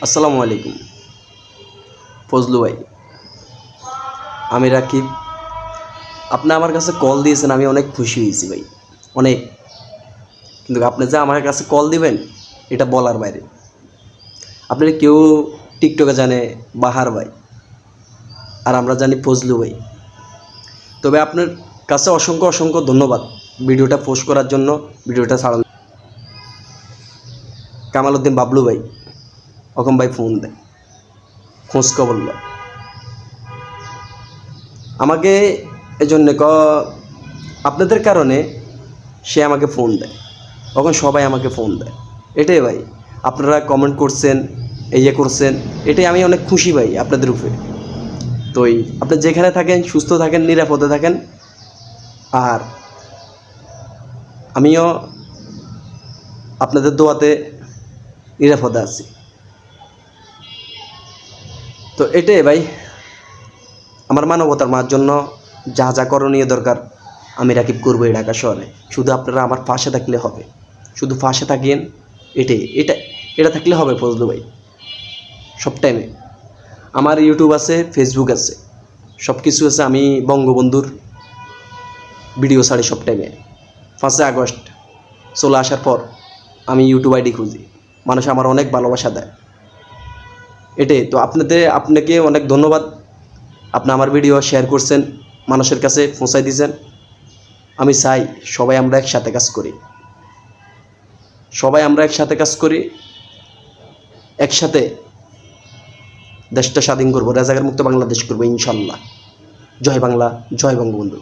আসসালামু আলাইকুম ফজলু ভাই, আমি রাকিব। আপনি আমার কাছে কল দিয়েছেন, আমি অনেক খুশি হয়েছি ভাই, অনেক। কিন্তু আপনি যে আমার কাছে কল দিবেন এটা বলার বাইরে। আপনার কেউ টিকটকে জানে বাহার ভাই, আর আমরা জানি ফজলু ভাই। তবে আপনার কাছে অসংখ্য অসংখ্য ধন্যবাদ ভিডিওটা পোস্ট করার জন্য, ভিডিওটা ছাড়ান। কামাল উদ্দিন বাবলু ভাই, অকম ভাই ফোন দেয়, খোঁজ খবর লয় আমাকে। এজন্য আপনাদের কারণে সে আমাকে ফোন দেয়, তখন সবাই আমাকে ফোন দেয়। এটাই ভাই, আপনারা কমেন্ট করছেন, করছেন, এটাই আমি অনেক খুশি ভাই আপনাদের উপরে। তো আপনি যেখানে থাকেন সুস্থ থাকেন, নিরাপদে থাকেন। আর আমিও আপনাদের দোয়াতে নিরাপদে আছি। তো এটাই ভাই, আমার মানবতার মার জন্য যা যা করণীয় দরকার আমি রাকিব করবো এই ঢাকা শহরে। শুধু আপনারা আমার পাশে থাকলে হবে, শুধু পাশে থাকেন। এটা থাকলে হবে ফজলু ভাই। সব টাইমে আমার ইউটিউব আছে, ফেসবুক আছে, সব কিছু আছে। আমি বঙ্গবন্ধুর ভিডিও ছাড়ি সব টাইমে। 5 আগস্ট চলে আসার পর আমি ইউটিউব আইডি খুঁজি, মানুষ আমার অনেক ভালোবাসা দেয়। এটাই তো আপনাকে অনেক ধন্যবাদ। আপনি আমার ভিডিও শেয়ার করছেন, মানুষের কাছে পৌঁছাই দিয়েছেন। আমি চাই সবাই আমরা একসাথে কাজ করি, একসাথে দেশটা স্বাধীন করবো, রাজাকার মুক্ত বাংলাদেশ করবো ইনশাল্লাহ। জয় বাংলা, জয় বঙ্গবন্ধু।